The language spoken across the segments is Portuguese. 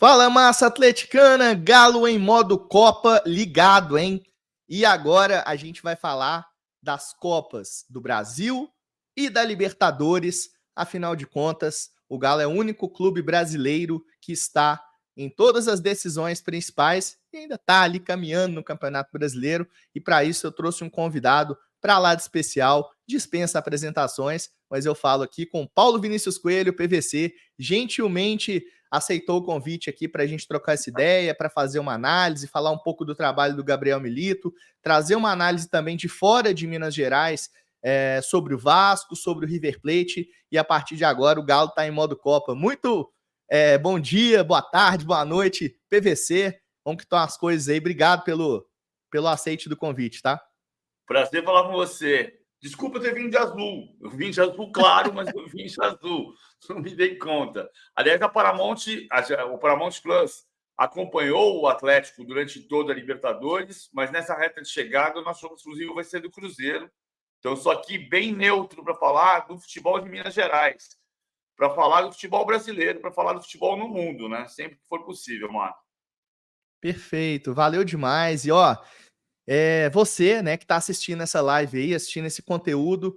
Fala, massa atleticana, Galo em modo Copa ligado, hein? E agora a gente vai falar das Copas do Brasil e da Libertadores. Afinal de contas, o Galo é o único clube brasileiro que está em todas as decisões principais e ainda está ali caminhando no Campeonato Brasileiro. E para isso eu trouxe um convidado para lá de especial, dispensa apresentações, mas eu falo aqui com Paulo Vinícius Coelho, PVC, gentilmente aceitou o convite aqui para a gente trocar essa ideia, para fazer uma análise, falar um pouco do trabalho do Gabriel Milito, trazer uma análise também de fora de Minas Gerais sobre o Vasco, sobre o River Plate, e a partir de agora o Galo está em modo Copa. Muito bom dia, boa tarde, boa noite, PVC, como que estão as coisas aí? Obrigado pelo aceite do convite, tá? Prazer falar com você. Desculpa ter vindo de azul. Eu vim de azul claro, mas eu vim de azul. Não me dei conta. Aliás, o Paramount Plus acompanhou o Atlético durante toda a Libertadores, mas nessa reta de chegada o nosso jogo exclusivo vai ser do Cruzeiro. Então, eu sou aqui bem neutro para falar do futebol de Minas Gerais, para falar do futebol brasileiro, para falar do futebol no mundo, né? Sempre que for possível, Marco. Perfeito, valeu demais. E você, né, que está assistindo essa live aí, assistindo esse conteúdo,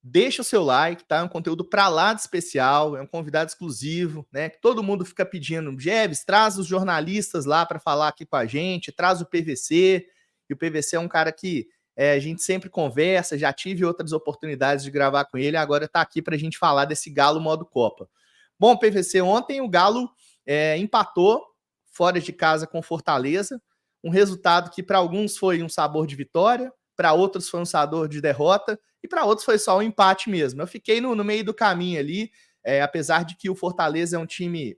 deixa o seu like, tá? É um conteúdo para lá de especial, é um convidado exclusivo, né? Que todo mundo fica pedindo. Jeves, traz os jornalistas lá para falar aqui com a gente, traz o PVC. E o PVC é um cara que a gente sempre conversa, já tive outras oportunidades de gravar com ele, agora está aqui para a gente falar desse Galo modo Copa. Bom, PVC, ontem o Galo empatou fora de casa com Fortaleza, um resultado que para alguns foi um sabor de vitória, para outros foi um sabor de derrota, e para outros foi só um empate mesmo. Eu fiquei no meio do caminho ali, apesar de que o Fortaleza é um time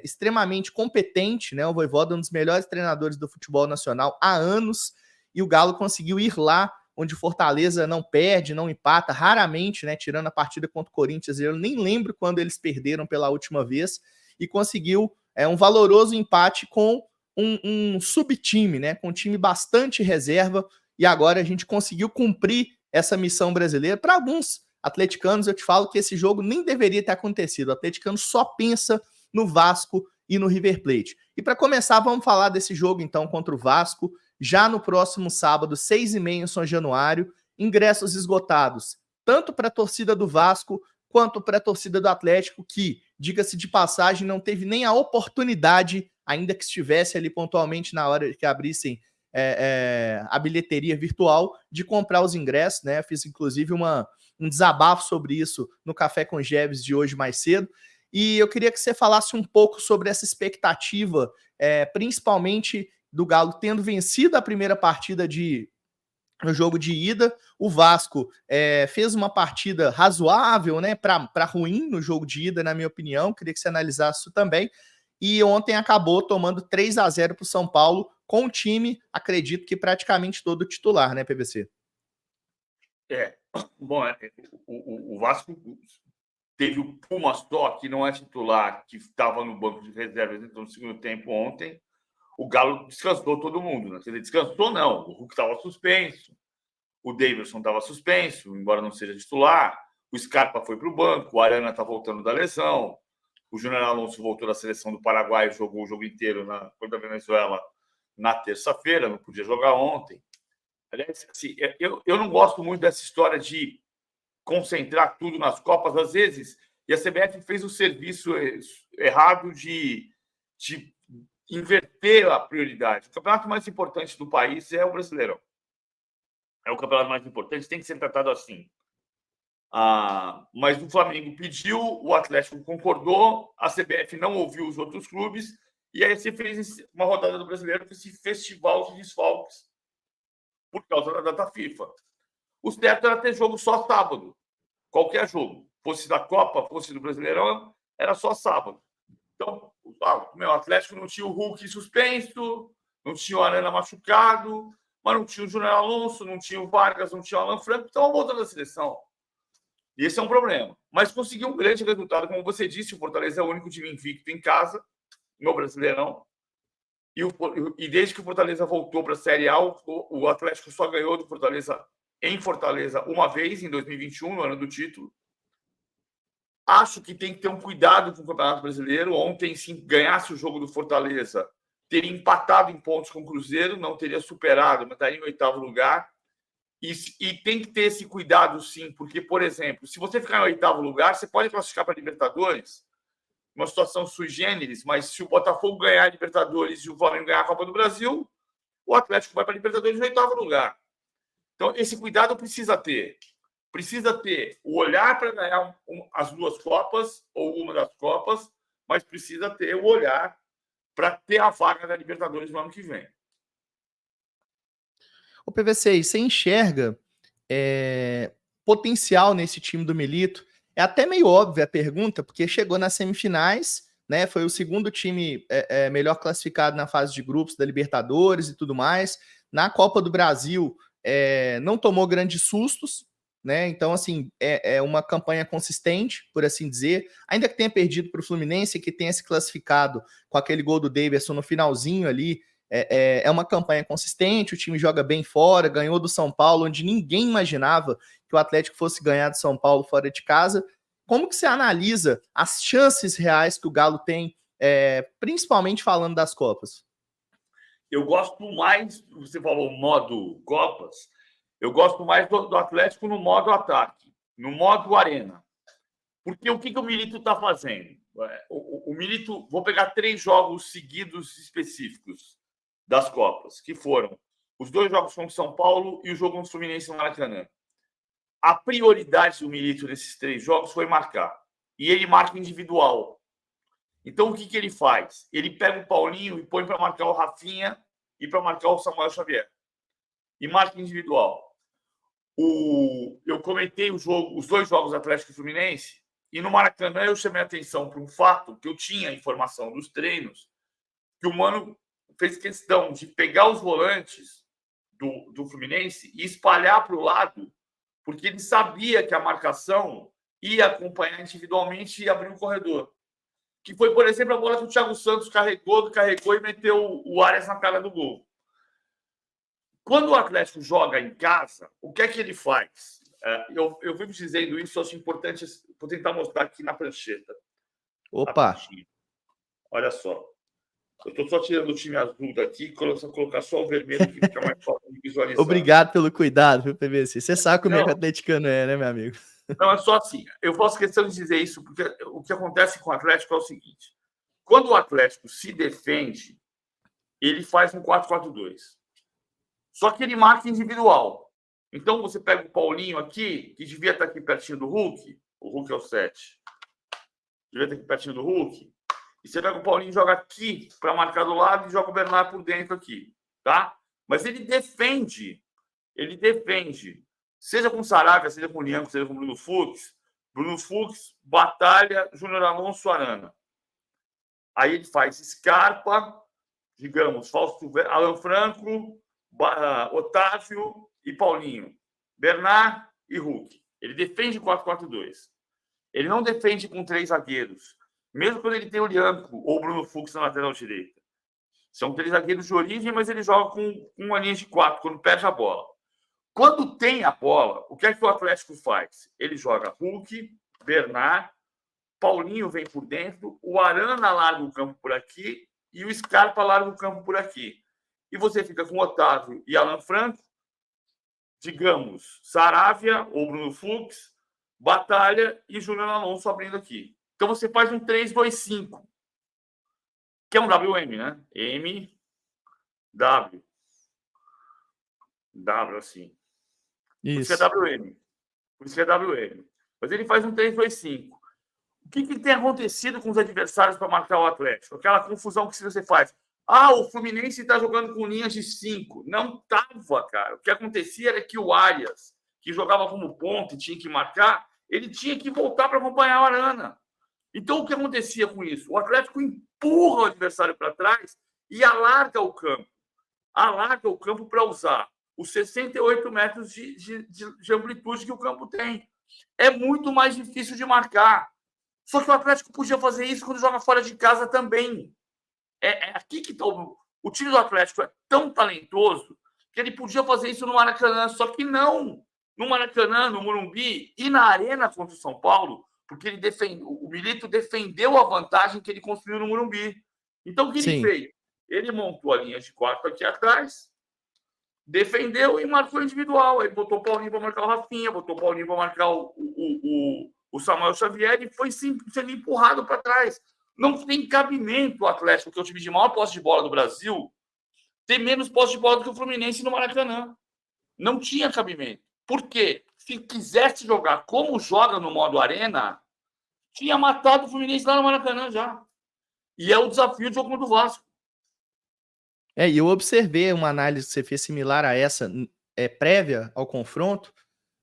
extremamente competente, né? O Vojvoda é um dos melhores treinadores do futebol nacional há anos, e o Galo conseguiu ir lá onde o Fortaleza não perde, não empata, raramente, né? Tirando a partida contra o Corinthians, eu nem lembro quando eles perderam pela última vez, e conseguiu um valoroso empate com um subtime, né? Com um time bastante reserva, e agora a gente conseguiu cumprir essa missão brasileira. Para alguns atleticanos, eu te falo que esse jogo nem deveria ter acontecido. O atleticano só pensa no Vasco e no River Plate. E para começar, vamos falar desse jogo então contra o Vasco, já no próximo sábado, 6h30 em São Januário, ingressos esgotados, tanto para a torcida do Vasco quanto para a torcida do Atlético, que, diga-se de passagem, não teve nem a oportunidade, ainda que estivesse ali pontualmente na hora que abrissem a bilheteria virtual, de comprar os ingressos, né? Fiz inclusive um desabafo sobre isso no Café com Jeves de hoje mais cedo. E eu queria que você falasse um pouco sobre essa expectativa, principalmente do Galo tendo vencido a primeira partida no jogo de ida. O Vasco fez uma partida razoável, né, para ruim no jogo de ida, na minha opinião. Queria que você analisasse isso também. E ontem acabou tomando 3-0 para o São Paulo, com o time, acredito que praticamente todo titular, né, PVC? Bom, o Vasco teve o Puma só, que não é titular, que estava no banco de reservas então, no segundo tempo ontem. O Galo descansou todo mundo, né? Ele descansou, não. O Hulk estava suspenso, o Davidson estava suspenso, embora não seja titular. O Scarpa foi para o banco, o Arana está voltando da lesão. O Júnior Alonso voltou da seleção do Paraguai e jogou o jogo inteiro contra a Venezuela na terça-feira, não podia jogar ontem. Aliás, assim, eu não gosto muito dessa história de concentrar tudo nas Copas, às vezes, e a CBF fez o serviço errado de inverter a prioridade. O campeonato mais importante do país é o Brasileirão. É o campeonato mais importante, tem que ser tratado assim. Mas o Flamengo pediu, o Atlético concordou, a CBF não ouviu os outros clubes, e aí você fez uma rodada do Brasileiro com esse festival de desfalques por causa da data FIFA. O certo era ter jogo só sábado. Qualquer jogo. Fosse da Copa, fosse do Brasileirão, era só sábado. Então, o meu Atlético não tinha o Hulk suspenso, não tinha o Arana machucado, mas não tinha o Júnior Alonso, não tinha o Vargas, não tinha o Alan Franco, então voltando à seleção. E esse é um problema. Mas conseguiu um grande resultado, como você disse, o Fortaleza é o único time invicto em casa, no Brasileirão. E desde que o Fortaleza voltou para a Série A, o Atlético só ganhou do Fortaleza em Fortaleza uma vez, em 2021, no ano do título. Acho que tem que ter um cuidado com o Campeonato Brasileiro. Ontem, se ganhasse o jogo do Fortaleza, teria empatado em pontos com o Cruzeiro, não teria superado, mas estaria em 8º lugar. E tem que ter esse cuidado, sim, porque, por exemplo, se você ficar em 8º lugar, você pode classificar para a Libertadores, uma situação sui generis, mas se o Botafogo ganhar a Libertadores e o Flamengo ganhar a Copa do Brasil, o Atlético vai para a Libertadores em 8º lugar. Então, esse cuidado precisa ter. Precisa ter o olhar para ganhar as 2 Copas ou uma das Copas, mas precisa ter o olhar para ter a vaga da Libertadores no ano que vem. O PVC, você enxerga potencial nesse time do Milito? É até meio óbvia a pergunta, porque chegou nas semifinais, né? Foi o segundo time melhor classificado na fase de grupos da Libertadores e tudo mais. Na Copa do Brasil, não tomou grandes sustos, né? Então, assim, é uma campanha consistente, por assim dizer. Ainda que tenha perdido para o Fluminense, que tenha se classificado com aquele gol do Davidson no finalzinho ali, é uma campanha consistente, o time joga bem fora, ganhou do São Paulo, onde ninguém imaginava que o Atlético fosse ganhar do São Paulo fora de casa. Como que você analisa as chances reais que o Galo tem, principalmente falando das Copas? Eu gosto mais, você falou modo Copas, eu gosto mais do Atlético no modo ataque, no modo arena. Porque o que o Milito está fazendo? O Milito, vou pegar 3 jogos seguidos específicos das Copas, que foram os 2 jogos contra o São Paulo e o jogo contra o Fluminense no Maracanã. A prioridade do Milito nesses 3 jogos foi marcar. E ele marca individual. Então, o que ele faz? Ele pega o Paulinho e põe para marcar o Rafinha e para marcar o Samuel Xavier. E marca individual. Eu comentei os 2 jogos Atlético e Fluminense, e no Maracanã eu chamei a atenção para um fato que eu tinha informação dos treinos, que o Mano fez questão de pegar os volantes do Fluminense e espalhar para o lado, porque ele sabia que a marcação ia acompanhar individualmente e abrir um corredor. Que foi, por exemplo, a bola que o Thiago Santos carregou e meteu o Arias na cara do gol. Quando o Atlético joga em casa, o que é que ele faz? Eu vivo dizendo isso, acho importante, vou tentar mostrar aqui na prancheta. Opa! Olha só. Eu estou só tirando o time azul daqui, colocar só o vermelho, que fica mais fácil de visualizar. Obrigado pelo cuidado, viu, PVC? Você sabe como é que o atleticano né, meu amigo? Não, é só assim. Eu faço questão de dizer isso, porque o que acontece com o Atlético é o seguinte. Quando o Atlético se defende, ele faz um 4-4-2. Só que ele marca individual. Então, você pega o Paulinho aqui, que devia estar aqui pertinho do Hulk. O Hulk é o 7. Devia estar aqui pertinho do Hulk. E você pega o Paulinho e joga aqui para marcar do lado e joga o Bernardo por dentro aqui. Tá? Mas ele defende. Ele defende. Seja com o Saravia, seja com o Lianco, seja com o Bruno Fux. Bruno Fux, Batalha, Júnior Alonso, Arana. Aí ele faz Scarpa, digamos, Alan Franco, Otávio e Paulinho, Bernard e Hulk. Ele defende 4-4-2. Ele não defende com 3 zagueiros, mesmo quando ele tem o Lianco ou o Bruno Fux na lateral direita. São 3 zagueiros de origem, mas ele joga com uma linha de 4 quando perde a bola. Quando tem a bola, o que é que o Atlético faz? Ele joga Hulk, Bernard, Paulinho vem por dentro, o Arana larga o campo por aqui e o Scarpa larga o campo por aqui. E você fica com Otávio e Alan Franco, digamos, Saravia ou Bruno Fux, Batalha e Júnior Alonso abrindo aqui. Então você faz um 3-2-5, que é um WM, né? M, W. W, assim. Por isso que é WM. Por isso que é WM. Mas ele faz um 3-2-5. O que tem acontecido com os adversários para marcar o Atlético? Aquela confusão que você faz. O Fluminense está jogando com linhas de 5. Não estava, cara. O que acontecia era que o Arias, que jogava como ponta e tinha que marcar, ele tinha que voltar para acompanhar o Arana. Então, o que acontecia com isso? O Atlético empurra o adversário para trás e alarga o campo. Alarga o campo para usar os 68 metros de amplitude que o campo tem. É muito mais difícil de marcar. Só que o Atlético podia fazer isso quando joga fora de casa também. É aqui que está o time do Atlético é tão talentoso que ele podia fazer isso no Maracanã, só que não. No Maracanã, no Morumbi e na Arena contra o São Paulo, porque o Milito defendeu a vantagem que ele construiu no Morumbi. Então, o que ele fez? Ele montou a linha de 4 aqui atrás, defendeu e marcou individual. Ele botou o Paulinho para marcar o Rafinha, botou o Paulinho para marcar o Samuel Xavier e foi sendo empurrado para trás. Não tem cabimento o Atlético, que é o time de maior posse de bola do Brasil, ter menos posse de bola do que o Fluminense no Maracanã. Não tinha cabimento. Por quê? Se quisesse jogar como joga no modo Arena, tinha matado o Fluminense lá no Maracanã já. E é o desafio do jogo contra o Vasco. E eu observei uma análise que você fez similar a essa, prévia ao confronto,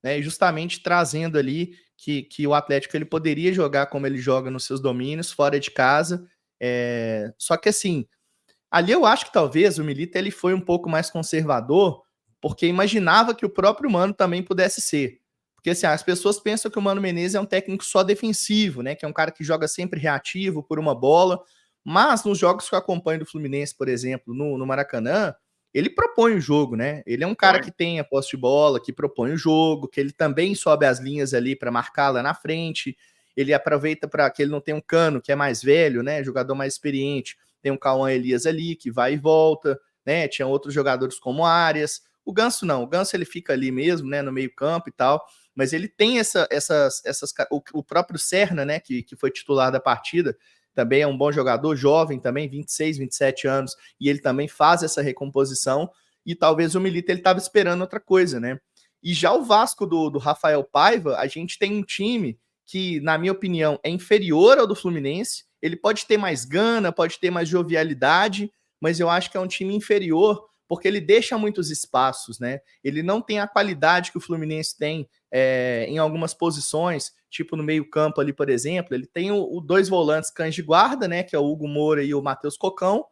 né, justamente trazendo ali que o Atlético ele poderia jogar como ele joga nos seus domínios, fora de casa. Só que assim, ali eu acho que talvez o Milito ele foi um pouco mais conservador, porque imaginava que o próprio Mano também pudesse ser. Porque assim, as pessoas pensam que o Mano Menezes é um técnico só defensivo, né? Que é um cara que joga sempre reativo por uma bola. Mas nos jogos que eu acompanho do Fluminense, por exemplo, no Maracanã, ele propõe o jogo, né? Ele é um cara que tem a posse de bola, que propõe o jogo, que ele também sobe as linhas ali para marcar lá na frente. Ele aproveita para que ele não tem um Cano, que é mais velho, né? Jogador mais experiente. Tem um Cauã Elias ali, que vai e volta, né? Tinha outros jogadores como Arias. O Ganso não, o Ganso ele fica ali mesmo, né? No meio campo e tal. Mas ele tem o próprio Serna, né? Que foi titular da partida, também é um bom jogador, jovem também, 26, 27 anos, e ele também faz essa recomposição, e talvez o Milito ele estava esperando outra coisa, né? E já o Vasco do Rafael Paiva, a gente tem um time que, na minha opinião, é inferior ao do Fluminense, ele pode ter mais gana, pode ter mais jovialidade, mas eu acho que é um time inferior, porque ele deixa muitos espaços, né? Ele não tem a qualidade que o Fluminense tem em algumas posições, tipo no meio-campo ali, por exemplo. Ele tem dois volantes cães de guarda, né? Que é o Hugo Moura e o Matheus Cocão,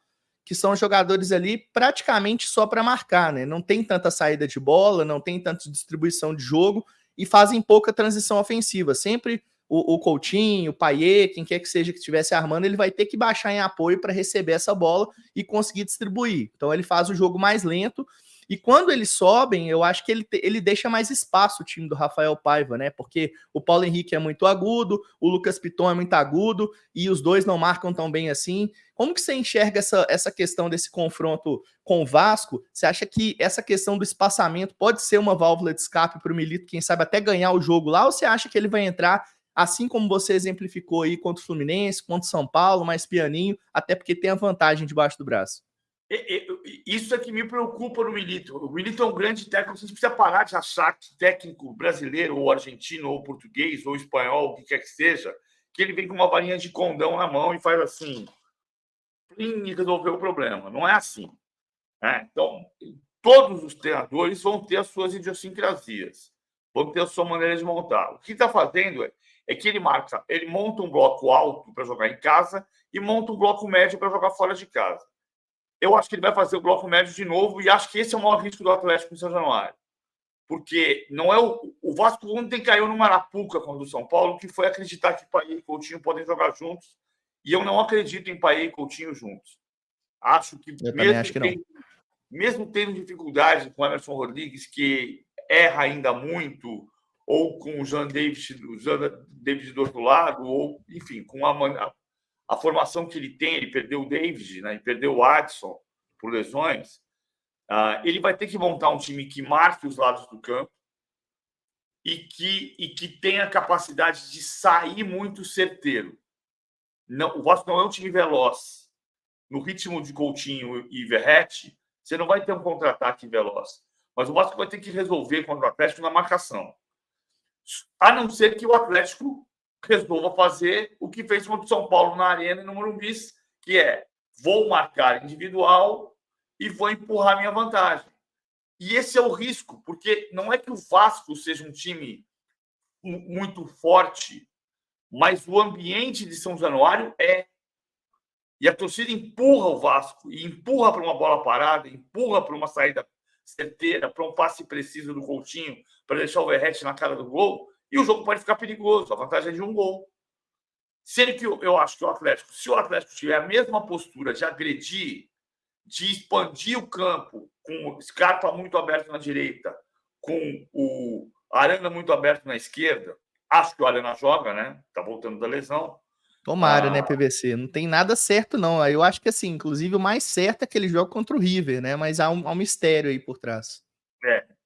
que são jogadores ali praticamente só para marcar, né? Não tem tanta saída de bola, não tem tanta distribuição de jogo e fazem pouca transição ofensiva. Sempre o Coutinho, o Payet, quem quer que seja que estivesse armando, ele vai ter que baixar em apoio para receber essa bola e conseguir distribuir. Então ele faz o jogo mais lento. E quando eles sobem, eu acho que ele deixa mais espaço o time do Rafael Paiva, né? Porque o Paulo Henrique é muito agudo, o Lucas Piton é muito agudo, e os dois não marcam tão bem assim. Como que você enxerga essa questão desse confronto com o Vasco? Você acha que essa questão do espaçamento pode ser uma válvula de escape para o Milito, quem sabe até ganhar o jogo lá, ou você acha que ele vai entrar assim como você exemplificou aí contra o Fluminense, contra o São Paulo, mais pianinho, até porque tem a vantagem debaixo do braço? Isso é que me preocupa no Milito. O Milito é um grande técnico. Você precisa parar de achar que técnico brasileiro, ou argentino, ou português, ou espanhol, o que quer que seja, que ele vem com uma varinha de condão na mão e faz assim, e resolveu o problema. Não é assim. Né? Então, todos os treinadores vão ter as suas idiosincrasias, vão ter a sua maneira de montar. O que está fazendo é que ele monta um bloco alto para jogar em casa e monta um bloco médio para jogar fora de casa. Eu acho que ele vai fazer o bloco médio de novo e acho que esse é o maior risco do Atlético em São Januário. Porque não é o Vasco ontem caiu numa arapuca contra o São Paulo, que foi acreditar que Payet e Coutinho podem jogar juntos. E eu não acredito em Payet e Coutinho juntos. Acho que mesmo tendo dificuldade com o Emerson Rodrigues, que erra ainda muito, ou com o Jean David do outro lado, ou, enfim, com a formação que ele tem, ele perdeu o David, né, e perdeu o Adson por lesões, ele vai ter que montar um time que marque os lados do campo e que tenha a capacidade de sair muito certeiro. Não, o Vasco não é um time veloz. No ritmo de Coutinho e Verratti, você não vai ter um contra-ataque veloz. Mas o Vasco vai ter que resolver contra o Atlético na marcação. A não ser que o Atlético resolva fazer o que fez contra o São Paulo na Arena e no Morumbi, que é: vou marcar individual e vou empurrar minha vantagem. E esse é o risco, porque não é que o Vasco seja um time muito forte, mas o ambiente de São Januário é. E a torcida empurra o Vasco, e empurra para uma bola parada, empurra para uma saída certeira, para um passe preciso do Coutinho, para deixar o Verratti na cara do gol, e o jogo pode ficar perigoso. A vantagem é de um gol. Sendo que eu acho que se o Atlético tiver a mesma postura de agredir, de expandir o campo, com o Scarpa muito aberto na direita, com o Arana muito aberto na esquerda, Acho que o Arana joga, né? Tá voltando da lesão. Tomara, né, PVC? Não tem nada certo, não. Eu acho que, assim, inclusive o mais certo é que ele joga contra o River, né? Mas há um mistério aí por trás.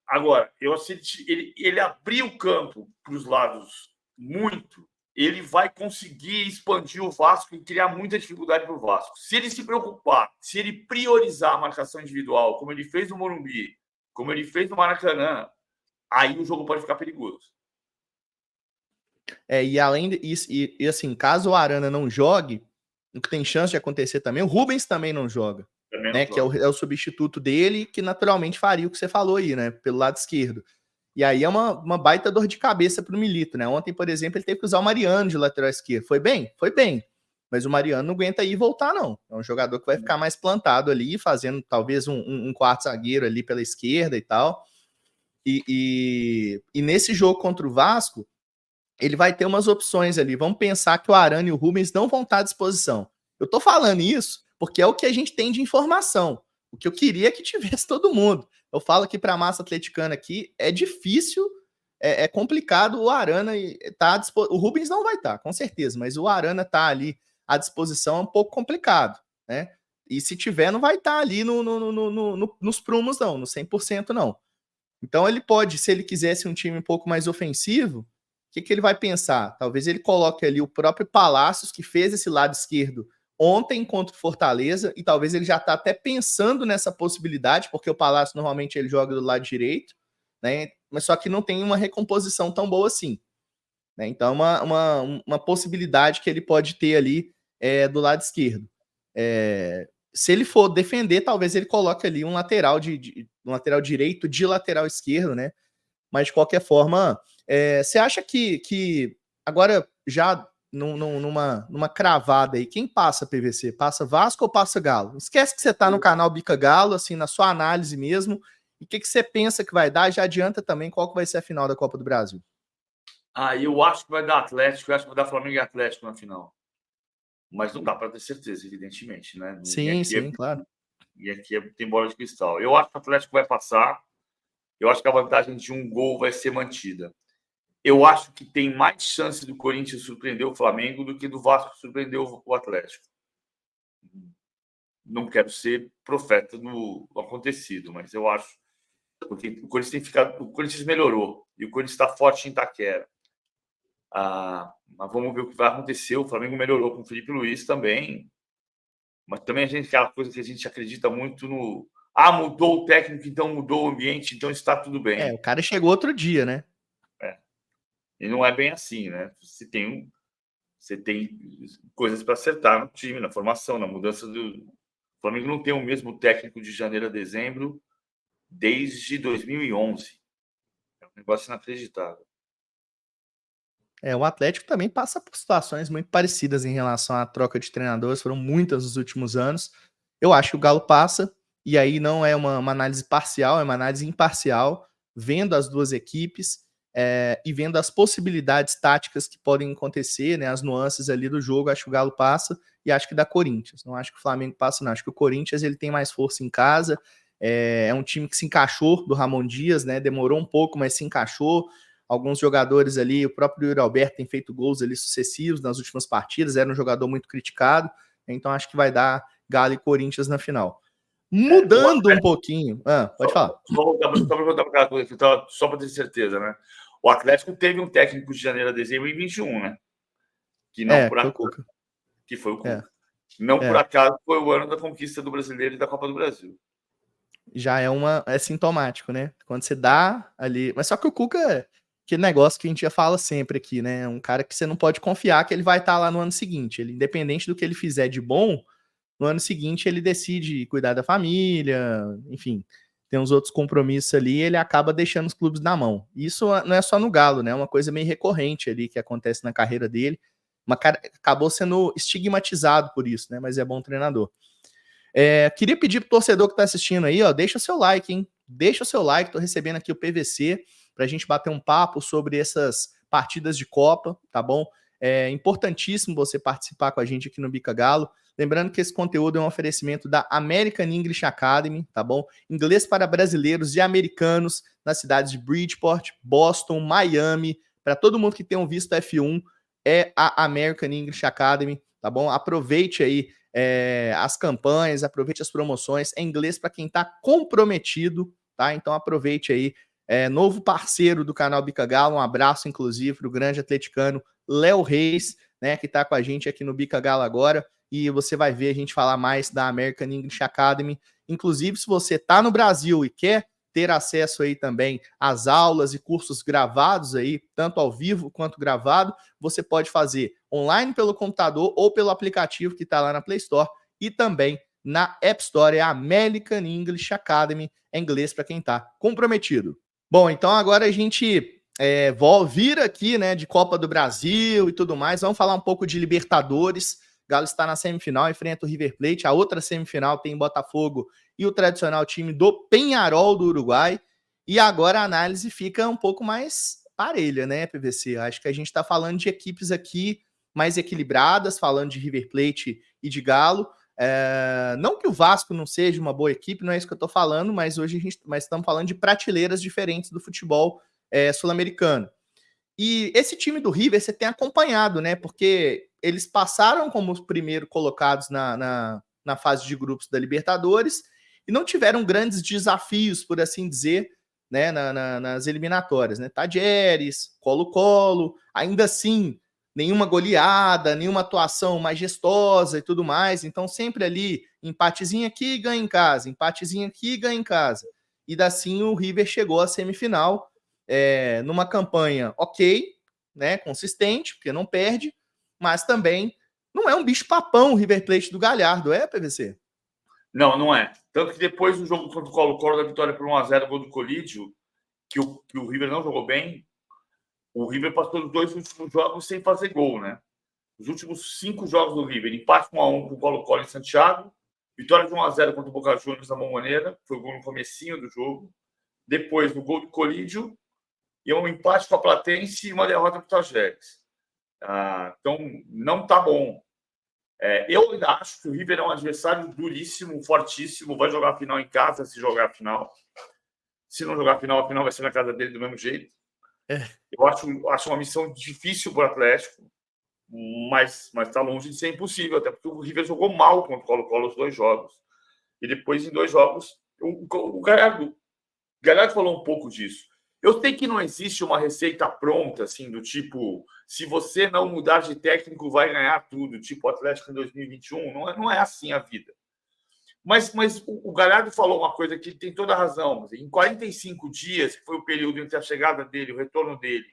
Agora, eu assisti, ele abriu o campo para os lados muito, ele vai conseguir expandir o Vasco e criar muita dificuldade para o Vasco. Se ele se preocupar, se ele priorizar a marcação individual, como ele fez no Morumbi, como ele fez no Maracanã, aí o jogo pode ficar perigoso. E além disso, assim, caso o Arana não jogue, o que tem chance de acontecer também, o Rubens também não joga, né? Que é o substituto dele, que naturalmente faria o que você falou aí, né? Pelo lado esquerdo. E aí é uma baita dor de cabeça pro Milito, né? Ontem, por exemplo, ele teve que usar o Mariano de lateral esquerdo. Foi bem? Foi bem. Mas o Mariano não aguenta ir e voltar, não. É um jogador que vai ficar mais plantado ali, fazendo talvez um quarto zagueiro ali pela esquerda e tal. E nesse jogo contra o Vasco, ele vai ter umas opções ali. Vamos pensar que o Arana e o Rubens não vão estar à disposição. Eu tô falando isso porque é o que a gente tem de informação. O que eu queria que tivesse todo mundo. Eu falo que para a massa atleticana aqui é difícil, é complicado o Arana tá à disposição. O Rubens não vai estar, com certeza, mas o Arana tá ali à disposição é um pouco complicado, né? E se tiver, não vai estar ali nos prumos, não, no 100% não. Então ele pode, se ele quisesse um time um pouco mais ofensivo, o que ele vai pensar? Talvez ele coloque ali o próprio Palácios, que fez esse lado esquerdo ontem contra o Fortaleza, e talvez ele já está até pensando nessa possibilidade, porque o Palácio normalmente ele joga do lado direito, né? Mas só que não tem uma recomposição tão boa assim. Né? Então, uma possibilidade que ele pode ter ali do lado esquerdo. Se ele for defender, talvez ele coloque ali um lateral um lateral direito de lateral esquerdo, né? Mas de qualquer forma, você acha que agora já numa cravada aí, quem passa PVC? Passa Vasco ou passa Galo? Esquece que você tá no canal Bica Galo, assim, na sua análise mesmo. E o que você pensa que vai dar? Já adianta também qual que vai ser a final da Copa do Brasil. Eu acho que vai dar Atlético, eu acho que vai dar Flamengo e Atlético na final. Mas não dá para ter certeza, evidentemente, né? Sim, claro. E aqui tem bola de cristal. Eu acho que o Atlético vai passar. Eu acho que a vantagem de um gol vai ser mantida. Eu acho que tem mais chance do Corinthians surpreender o Flamengo do que do Vasco surpreender o Atlético. Não quero ser profeta no acontecido, mas eu acho porque o Corinthians tem ficado, o Corinthians melhorou e o Corinthians está forte em Itaquera. Mas vamos ver o que vai acontecer. O Flamengo melhorou com o Felipe Luiz também, mas também a gente aquela coisa que a gente acredita muito no mudou o técnico, então mudou o ambiente, então está tudo bem. O cara chegou outro dia, né? E não é bem assim, né? Você tem coisas para acertar no time, na formação, na mudança do. O Flamengo não tem o mesmo técnico de janeiro a dezembro desde 2011. É um negócio inacreditável. O Atlético também passa por situações muito parecidas em relação à troca de treinadores, foram muitas nos últimos anos. Eu acho que o Galo passa, e aí não é uma análise parcial, é uma análise imparcial, vendo as duas equipes e vendo as possibilidades táticas que podem acontecer, né, as nuances ali do jogo. Acho que o Galo passa e acho que dá Corinthians. Não acho que o Flamengo passa, não. Acho que o Corinthians ele tem mais força em casa, é um time que se encaixou do Ramon Dias, né, demorou um pouco, mas se encaixou. Alguns jogadores ali, o próprio Yuri Alberto tem feito gols ali sucessivos nas últimas partidas, era um jogador muito criticado, então acho que vai dar Galo e Corinthians na final. Mudando um pouquinho. Pode falar. Só para voltar para aquela coisa, só para ter certeza, né? O Atlético teve um técnico de janeiro a dezembro em 21, né? Que não por acaso. Que foi o Cuca. Não por acaso foi o ano da conquista do Brasileiro e da Copa do Brasil. Já é sintomático, né? Quando você dá ali. Mas só que o Cuca que negócio que a gente já fala sempre aqui, né? É um cara que você não pode confiar que ele vai estar lá no ano seguinte. Ele, independente do que ele fizer de bom, no ano seguinte ele decide cuidar da família, enfim, tem uns outros compromissos ali, ele acaba deixando os clubes na mão. Isso não é só no Galo, né? É uma coisa meio recorrente ali que acontece na carreira dele. Acabou sendo estigmatizado por isso, né? Mas é bom treinador. Queria pedir pro torcedor que tá assistindo aí, ó, deixa o seu like, hein? Deixa o seu like, tô recebendo aqui o PVC pra gente bater um papo sobre essas partidas de Copa, tá bom? É importantíssimo você participar com a gente aqui no Bica Galo. Lembrando que esse conteúdo é um oferecimento da American English Academy, tá bom? Inglês para brasileiros e americanos nas cidades de Bridgeport, Boston, Miami, para todo mundo que tenha visto F1, é a American English Academy, tá bom? Aproveite aí as campanhas, aproveite as promoções, é inglês para quem está comprometido, tá? Então aproveite aí, novo parceiro do canal Bica Galo, um abraço inclusive para o grande atleticano Léo Reis, né, que está com a gente aqui no Bica Galo agora, e você vai ver a gente falar mais da American English Academy. Inclusive, se você está no Brasil e quer ter acesso aí também às aulas e cursos gravados aí, tanto ao vivo quanto gravado, você pode fazer online pelo computador ou pelo aplicativo que está lá na Play Store e também na App Store, é a American English Academy, é inglês para quem está comprometido. Bom, então agora a gente vira aqui, né, de Copa do Brasil e tudo mais, vamos falar um pouco de Libertadores. Galo está na semifinal, enfrenta o River Plate. A outra semifinal tem Botafogo e o tradicional time do Peñarol do Uruguai. E agora a análise fica um pouco mais parelha, né, PVC? Acho que a gente está falando de equipes aqui mais equilibradas, falando de River Plate e de Galo. Não que o Vasco não seja uma boa equipe, não é isso que eu estou falando, mas hoje estamos falando de prateleiras diferentes do futebol sul-americano. E esse time do River você tem acompanhado, né? Porque eles passaram como os primeiros colocados na fase de grupos da Libertadores e não tiveram grandes desafios, por assim dizer, né, nas eliminatórias, né? Tadieres, Colo-Colo, ainda assim, nenhuma goleada, nenhuma atuação majestosa e tudo mais. Então, sempre ali, empatezinho aqui, ganha em casa, empatezinho aqui, ganha em casa. E assim o River chegou à semifinal, numa campanha ok, né, consistente, porque não perde, mas também não é um bicho-papão o River Plate do Galhardo, PVC? Não, não é. Tanto que depois do jogo contra o Colo-Colo, da vitória por 1-0, gol do Colídio, que o River não jogou bem, o River passou os 2 últimos jogos sem fazer gol, né? Os últimos 5 jogos do River, empate 1-1 com o Colo-Colo em Santiago, vitória de 1-0 contra o Boca Juniors na Bombonera, foi o gol no comecinho do jogo. Depois, o gol do Colídio, e um empate com a Platense e uma derrota para o Tajeres. Então, não está bom. Eu ainda acho que o River é um adversário duríssimo, fortíssimo, vai jogar a final em casa se jogar a final. Se não jogar a final vai ser na casa dele do mesmo jeito. Eu acho uma missão difícil para o Atlético, mas está longe de ser impossível, até porque o River jogou mal contra o Colo-Colo os 2 jogos. E depois, em 2 jogos, o Galhardo falou um pouco disso. Eu sei que não existe uma receita pronta, assim, do tipo, se você não mudar de técnico, vai ganhar tudo, tipo o Atlético em 2021. Não é assim a vida. Mas o Galhardo falou uma coisa que tem toda a razão. Em 45 dias, que foi o período entre a chegada dele, o retorno dele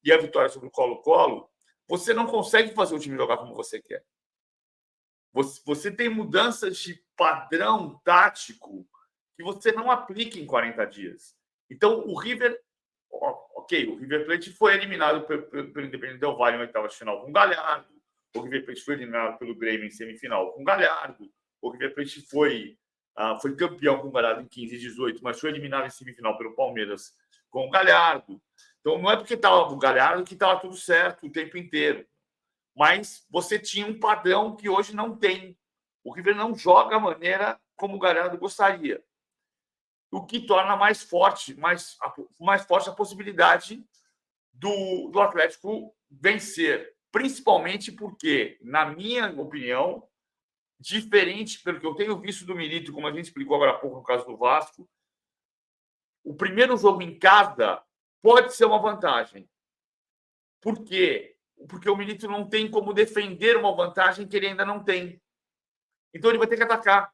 e a vitória sobre o Colo-Colo, você não consegue fazer o time jogar como você quer. Você tem mudanças de padrão tático que você não aplica em 40 dias. Então, o River... Ok, o River Plate foi eliminado pelo Independente Del Valle em oitava de final com o Galhardo. O River Plate foi eliminado pelo Grêmio em semifinal com o Galhardo. O River Plate foi campeão com o Galhardo em 15 e 18, mas foi eliminado em semifinal pelo Palmeiras com o Galhardo. Então, não é porque estava o Galhardo que estava tudo certo o tempo inteiro. Mas você tinha um padrão que hoje não tem. O River não joga a maneira como o Galhardo gostaria. O que torna mais forte a possibilidade do Atlético vencer. Principalmente porque, na minha opinião, diferente pelo que eu tenho visto do Milito, como a gente explicou agora há pouco no caso do Vasco, o primeiro jogo em casa pode ser uma vantagem. Por quê? Porque o Milito não tem como defender uma vantagem que ele ainda não tem. Então ele vai ter que atacar.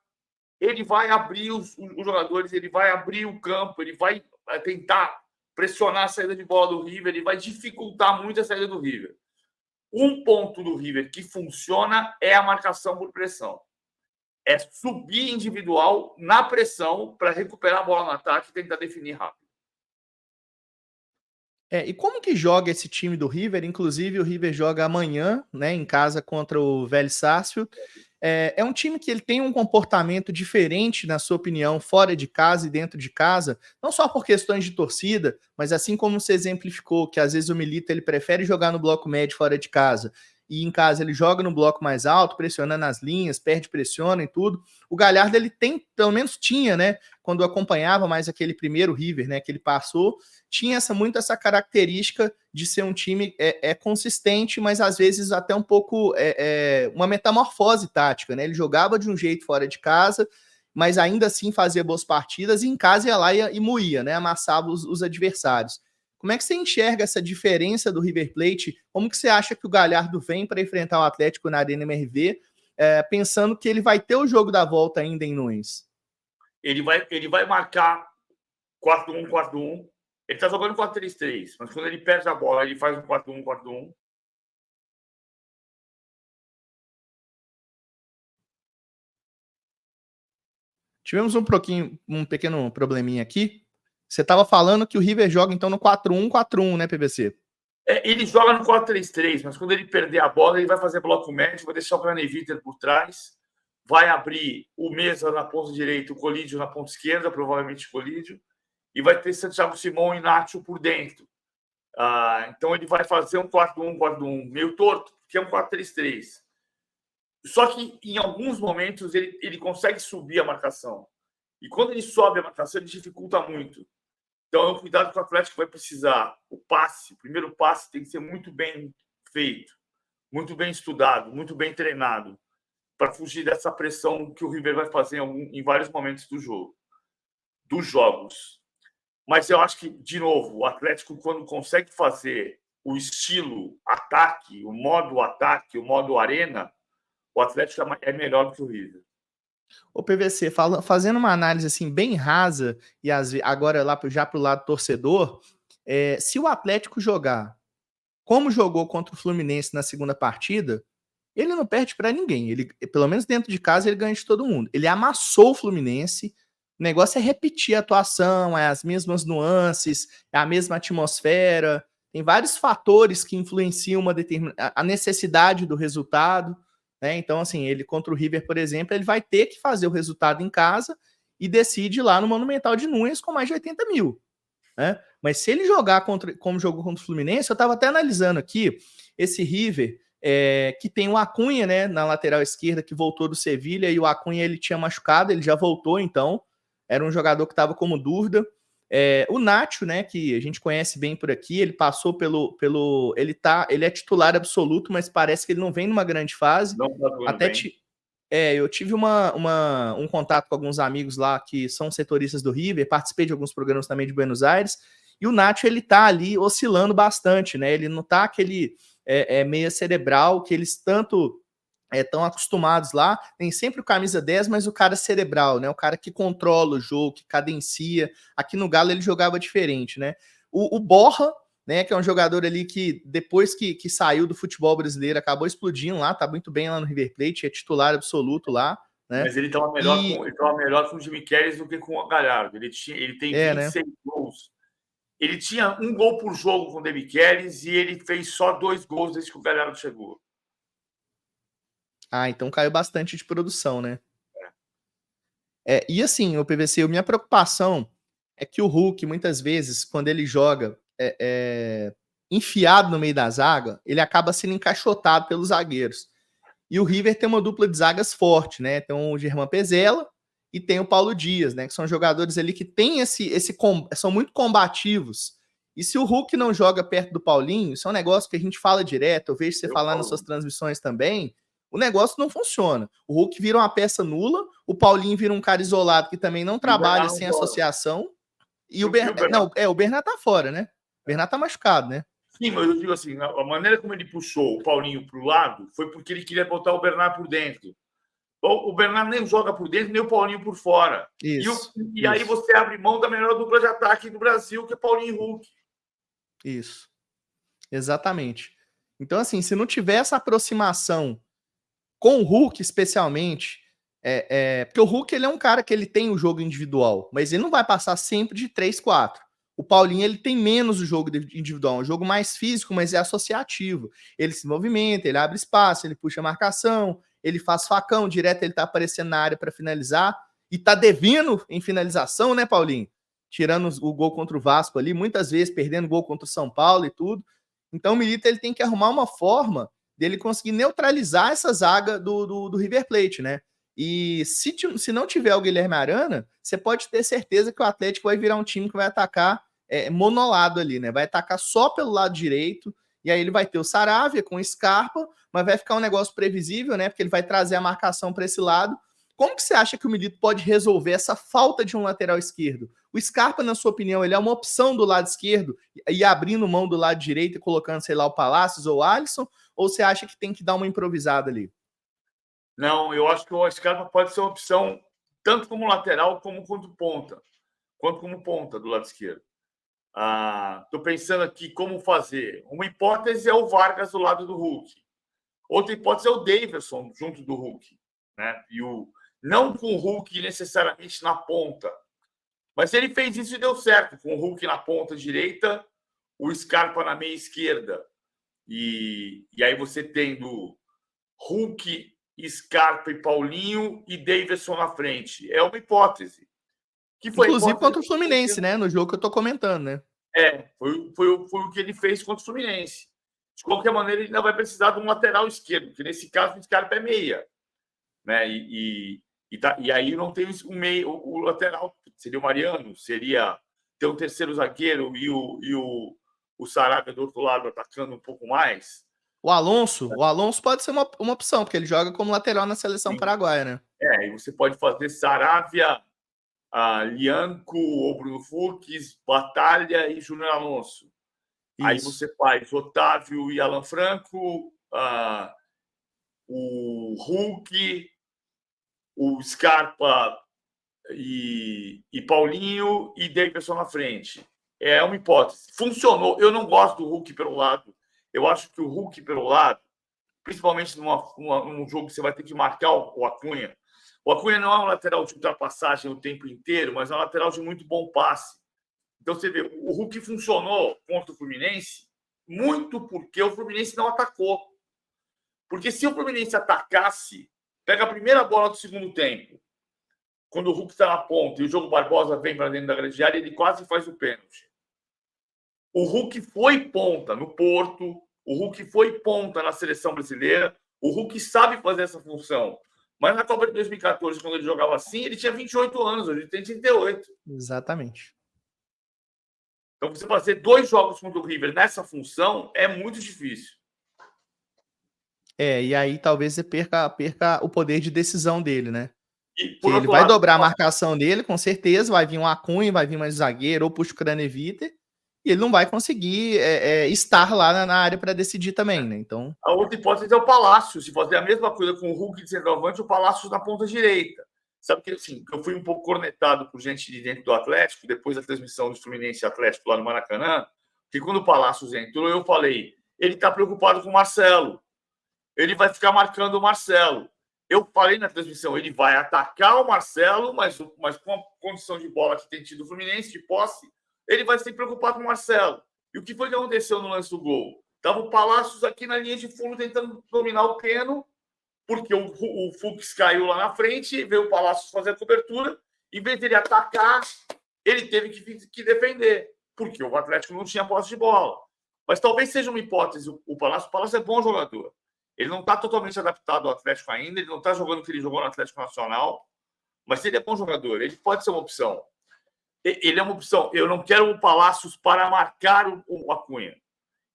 Ele vai abrir os jogadores, ele vai abrir o campo, ele vai tentar pressionar a saída de bola do River, ele vai dificultar muito a saída do River. Um ponto do River que funciona é a marcação por pressão. É subir individual na pressão para recuperar a bola no ataque e tentar definir rápido. E como que joga esse time do River? Inclusive, o River joga amanhã, né, em casa contra o Vélez Sarsfield. É um time que ele tem um comportamento diferente, na sua opinião, fora de casa e dentro de casa, não só por questões de torcida, mas assim como você exemplificou, que às vezes o Milito ele prefere jogar no bloco médio fora de casa, e em casa ele joga no bloco mais alto, pressionando as linhas, perde, pressiona e tudo. O Galhardo, ele tem, pelo menos tinha, né, quando acompanhava mais aquele primeiro River, né, que ele passou, tinha muito essa característica de ser um time consistente, mas às vezes até um pouco uma metamorfose tática, né? Ele jogava de um jeito fora de casa, mas ainda assim fazia boas partidas, e em casa ia lá e moía, né? Amassava os adversários. Como é que você enxerga essa diferença do River Plate? Como que você acha que o Galhardo vem para enfrentar o Atlético na Arena MRV, pensando que ele vai ter o jogo da volta ainda em Nunes? Ele vai marcar 4-1, 4-1. Ele está jogando 4-3-3, mas quando ele perde a bola, ele faz um 4-1, 4-1. Tivemos um pequeno probleminha aqui. Você estava falando que o River joga então no 4-1, 4-1, né, PVC? Ele joga no 4-3-3, mas quando ele perder a bola, ele vai fazer bloco médio, vai deixar o Craneviter por trás, vai abrir o Mesa na ponta direita, o Colídio na ponta esquerda, provavelmente o Colídio, e vai ter Santiago Simão e Nacho por dentro. Então ele vai fazer um 4-1, 4-1 meio torto, que é um 4-3-3. Só que em alguns momentos ele consegue subir a marcação. E quando ele sobe a marcação, ele dificulta muito. Então é um cuidado que o Atlético vai precisar. O primeiro passe tem que ser muito bem feito, muito bem estudado, muito bem treinado, para fugir dessa pressão que o River vai fazer em vários momentos dos jogos. Mas eu acho que, de novo, o Atlético, quando consegue fazer o estilo ataque, o modo arena, o Atlético é melhor do que o River. O PVC, fazendo uma análise assim bem rasa, e agora lá já para o lado torcedor, se o Atlético jogar como jogou contra o Fluminense na segunda partida, ele não perde para ninguém. Ele, pelo menos dentro de casa, ele ganha de todo mundo. Ele amassou o Fluminense. O negócio é repetir a atuação, as mesmas nuances, a mesma atmosfera. Tem vários fatores que influenciam a necessidade do resultado. Né? Então, assim, ele contra o River, por exemplo, ele vai ter que fazer o resultado em casa e decide lá no Monumental de Nunes com mais de 80 mil. Né? Mas se ele jogar como jogou contra o Fluminense, eu estava até analisando aqui esse River, que tem o Acunha, né, na lateral esquerda, que voltou do Sevilha, e o Acunha ele tinha machucado, ele já voltou, então era um jogador que estava como dúvida. O Nacho, né, que a gente conhece bem por aqui, ele passou ele é titular absoluto, mas parece que ele não vem numa grande fase. Não tá Até bem. eu tive um contato com alguns amigos lá que são setoristas do River, participei de alguns programas também de Buenos Aires, e o Nacho, ele tá ali oscilando bastante, né? Ele não tá aquele meia cerebral que eles tanto estão acostumados lá, tem sempre o camisa 10, mas o cara cerebral, né? O cara que controla o jogo, que cadencia. Aqui no Galo ele jogava diferente, né? O Borja, né, que é um jogador ali que depois que saiu do futebol brasileiro acabou explodindo lá, tá muito bem lá no River Plate, é titular absoluto lá, né? Mas ele estava melhor com o Jimmy Kelly do que com o Galhardo. Ele tem 26 gols. Ele tinha um gol por jogo com o Demichelis e ele fez só 2 gols desde que o Galhardo chegou. Então caiu bastante de produção, né? E assim, o PVC, minha preocupação é que o Hulk, muitas vezes, quando ele joga enfiado no meio da zaga, ele acaba sendo encaixotado pelos zagueiros. E o River tem uma dupla de zagas forte, né? Tem o Germán Pezzella e tem o Paulo Dias, né? Que são jogadores ali que têm são muito combativos. E se o Hulk não joga perto do Paulinho, isso é um negócio que a gente fala direto, eu vejo você falar nas suas transmissões também, o negócio não funciona. O Hulk vira uma peça nula, o Paulinho vira um cara isolado que também não trabalha sem associação, e o Bernat tá fora, né? O Bernat tá machucado, né? Sim, mas eu digo assim, a maneira como ele puxou o Paulinho para o lado foi porque ele queria botar o Bernat por dentro. O Bernat nem joga por dentro, nem o Paulinho por fora. Isso. Aí você abre mão da melhor dupla de ataque do Brasil, que é Paulinho e Hulk. Isso. Exatamente. Então, assim, se não tiver essa aproximação com o Hulk, especialmente, porque o Hulk ele é um cara que ele tem o jogo individual, mas ele não vai passar sempre de 3-4. O Paulinho ele tem menos o jogo individual, um jogo mais físico, mas é associativo. Ele se movimenta, ele abre espaço, ele puxa a marcação, ele faz facão, direto ele tá aparecendo na área para finalizar, e tá devendo em finalização, né, Paulinho? Tirando o gol contra o Vasco ali, muitas vezes perdendo gol contra o São Paulo e tudo. Então o Milito ele tem que arrumar uma forma dele conseguir neutralizar essa zaga do River Plate, né? E se não tiver o Guilherme Arana, você pode ter certeza que o Atlético vai virar um time que vai atacar monolado ali, né? Vai atacar só pelo lado direito, e aí ele vai ter o Saravia com o Scarpa, mas vai ficar um negócio previsível, né? Porque ele vai trazer a marcação para esse lado. Como que você acha que o Milito pode resolver essa falta de um lateral esquerdo? O Scarpa, na sua opinião, ele é uma opção do lado esquerdo e abrindo mão do lado direito e colocando, sei lá, o Palácios ou o Alisson? Ou você acha que tem que dar uma improvisada ali? Não, eu acho que o Scarpa pode ser uma opção tanto como lateral como ponta, quanto como ponta do lado esquerdo. Estou pensando aqui como fazer. Uma hipótese é o Vargas do lado do Hulk. Outra hipótese é o Daverson junto do Hulk, né? Não com o Hulk necessariamente na ponta, mas ele fez isso e deu certo, com o Hulk na ponta direita, o Scarpa na meia esquerda. E aí você tendo Hulk, Scarpa e Paulinho e Daverson na frente. É uma hipótese. Que foi Inclusive hipótese contra o Fluminense, né? No jogo que eu tô comentando, né? Foi o que ele fez contra o Fluminense. De qualquer maneira, ele ainda vai precisar de um lateral esquerdo, porque nesse caso o Scarpa é meia. Né? E aí não tem o meio, o lateral, seria o Mariano, seria ter um terceiro zagueiro e o Saravia do outro lado atacando um pouco mais. O Alonso pode ser uma opção, porque ele joga como lateral na seleção paraguaia, né? E você pode fazer Saravia, Lianco ou Bruno Fux, Batalha e Júnior Alonso. Isso. Aí você faz Otávio e Alan Franco, o Hulk, o Scarpa e Paulinho e Davidson na frente. É uma hipótese. Funcionou. Eu não gosto do Hulk pelo lado. Eu acho que o Hulk pelo lado, principalmente num jogo que você vai ter que marcar o Acunha. O Acunha não é um lateral de ultrapassagem o tempo inteiro, mas é um lateral de muito bom passe. Então você vê, o Hulk funcionou contra o Fluminense muito porque o Fluminense não atacou. Porque se o Fluminense atacasse, pega a primeira bola do segundo tempo, quando o Hulk está na ponta e o Diogo Barbosa vem para dentro da grande área, ele quase faz o pênalti. O Hulk foi ponta no Porto, o Hulk foi ponta na seleção brasileira, o Hulk sabe fazer essa função. Mas na Copa de 2014, quando ele jogava assim, ele tinha 28 anos, hoje ele tem 38. Exatamente. Então, você fazer 2 jogos contra o River nessa função é muito difícil. E aí talvez você perca o poder de decisão dele, né? E, que ele vai dobrar a marcação dele, com certeza, vai vir um Acunha, vai vir mais zagueiro, ou puxa o Craneviter, e ele não vai conseguir estar lá na área para decidir também, né? Então. A outra hipótese é o Palácio. Se fazer a mesma coisa com o Hulk de centroavante, o Palácio na ponta direita. Sabe que assim, eu fui um pouco cornetado por gente de dentro do Atlético, depois da transmissão do Fluminense Atlético lá no Maracanã, que quando o Palácio entrou, eu falei, ele está preocupado com o Marcelo. Ele vai ficar marcando o Marcelo. Eu falei na transmissão, ele vai atacar o Marcelo, mas com a condição de bola que tem tido o Fluminense, de posse, ele vai se preocupar com o Marcelo. E o que foi que aconteceu no lance do gol? Estava o Palácios aqui na linha de fundo tentando dominar o Keno, porque o Fux caiu lá na frente e veio o Palácios fazer a cobertura. Em vez de ele atacar, ele teve que defender, porque o Atlético não tinha posse de bola. Mas talvez seja uma hipótese. O Palácio é bom jogador. Ele não está totalmente adaptado ao Atlético ainda, ele não está jogando o que ele jogou no Atlético Nacional, mas ele é bom jogador, ele pode ser uma opção. Ele é uma opção. Eu não quero o Palácios para marcar o Acunha.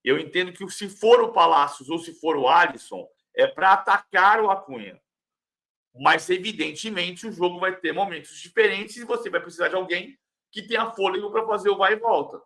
Eu entendo que se for o Palácios ou se for o Alisson, é para atacar o Acunha. Mas, evidentemente, o jogo vai ter momentos diferentes e você vai precisar de alguém que tenha fôlego para fazer o vai e volta.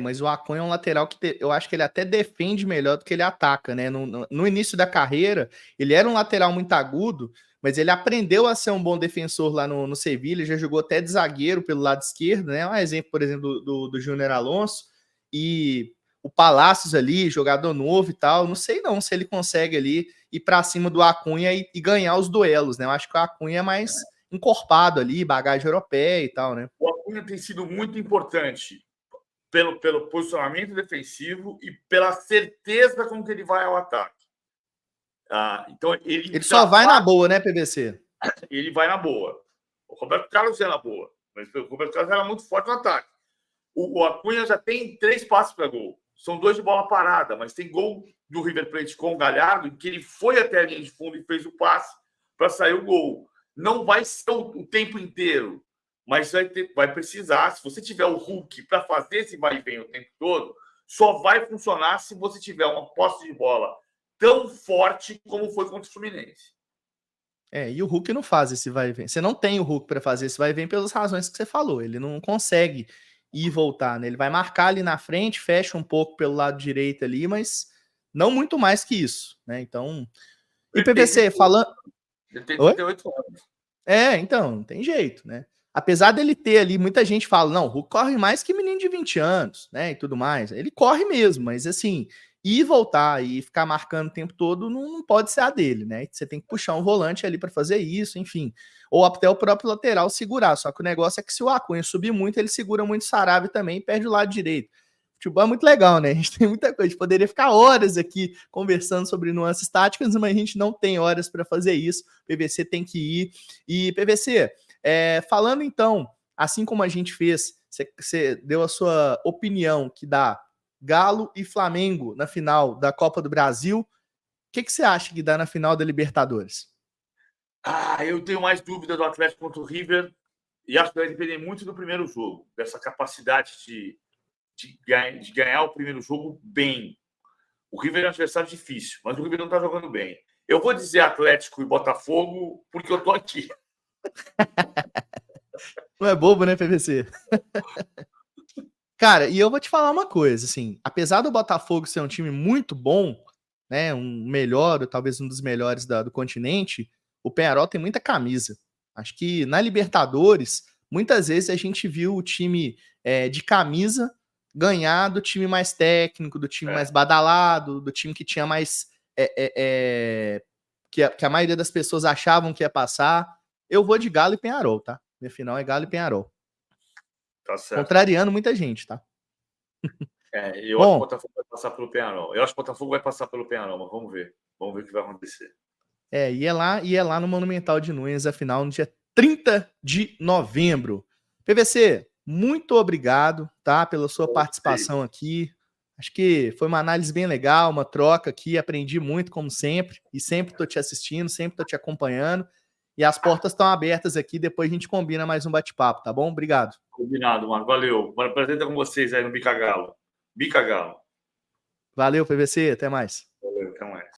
Mas o Acunha é um lateral que eu acho que ele até defende melhor do que ele ataca, né? No início da carreira, ele era um lateral muito agudo, mas ele aprendeu a ser um bom defensor lá no Sevilha, já jogou até de zagueiro pelo lado esquerdo, né? Um exemplo, por exemplo, do Júnior Alonso. E o Palácios ali, jogador novo e tal, não sei não se ele consegue ali ir para cima do Acunha e ganhar os duelos, né? Eu acho que o Acunha é mais encorpado ali, bagagem europeia e tal, né? O Acunha tem sido muito importante pelo posicionamento defensivo e pela certeza com que ele vai ao ataque. Então ele só vai na boa, né, PVC? Ele vai na boa. O Roberto Carlos é na boa, mas o Roberto Carlos era muito forte no ataque. O Acunha já tem 3 passes para gol. São 2 de bola parada, mas tem gol do River Plate com o Galhardo, em que ele foi até a linha de fundo e fez o passe para sair o gol. Não vai ser o tempo inteiro. mas vai precisar, se você tiver o Hulk para fazer esse vai e vem o tempo todo, só vai funcionar se você tiver uma posse de bola tão forte como foi contra o Fluminense. E o Hulk não faz esse vai e vem. Você não tem o Hulk para fazer esse vai e vem pelas razões que você falou. Ele não consegue ir e voltar, né? Ele vai marcar ali na frente, fecha um pouco pelo lado direito ali, mas não muito mais que isso, né? Então, e Ele tem PVC, 38 falando. ele tem Oi? 38 anos. Então, não tem jeito, né? Apesar dele ter ali, muita gente fala, não, o Hulk corre mais que menino de 20 anos, né? E tudo mais. Ele corre mesmo, mas assim, ir e voltar e ficar marcando o tempo todo não pode ser a dele, né? Você tem que puxar um volante ali para fazer isso, enfim. Ou até o próprio lateral segurar. Só que o negócio é que se o Acunha subir muito, ele segura muito o Sarabia também e perde o lado direito. Futebol é muito legal, né? A gente tem muita coisa. A gente poderia ficar horas aqui conversando sobre nuances táticas, mas a gente não tem horas para fazer isso. O PVC tem que ir. E, PVC, falando então, assim como a gente fez, você deu a sua opinião que dá Galo e Flamengo na final da Copa do Brasil. O que você acha que dá na final da Libertadores? Eu tenho mais dúvida do Atlético contra o River e acho que vai depender muito do primeiro jogo, dessa capacidade de ganhar o primeiro jogo bem. O River é um adversário difícil, mas o River não está jogando bem. Eu vou dizer Atlético e Botafogo porque eu tô aqui. Não é bobo, né, PVC? Cara, e eu vou te falar uma coisa, assim, apesar do Botafogo ser um time muito bom, né, um melhor, ou talvez um dos melhores do continente, o Peñarol tem muita camisa. Acho que na Libertadores, muitas vezes a gente viu o time de camisa ganhar do time mais técnico, do time mais badalado, do time que tinha mais. Que a maioria das pessoas achavam que ia passar. Eu vou de Galo e Peñarol, tá? Minha final é Galo e Peñarol. Tá certo. Contrariando muita gente, tá? Eu acho que o Botafogo vai passar pelo Peñarol. Eu acho que o Botafogo vai passar pelo Peñarol, mas vamos ver. Vamos ver o que vai acontecer. E é lá no Monumental de Nunes, a final no dia 30 de novembro. PVC, muito obrigado, tá, pela sua participação aqui. Acho que foi uma análise bem legal, uma troca aqui, aprendi muito, como sempre, e sempre tô te assistindo, sempre tô te acompanhando. E as portas estão abertas aqui, depois a gente combina mais um bate-papo, tá bom? Obrigado. Combinado, mano. Valeu. Prazer estar com vocês aí no Bica Galo. Bica Galo. Valeu, PVC, até mais. Valeu, até mais.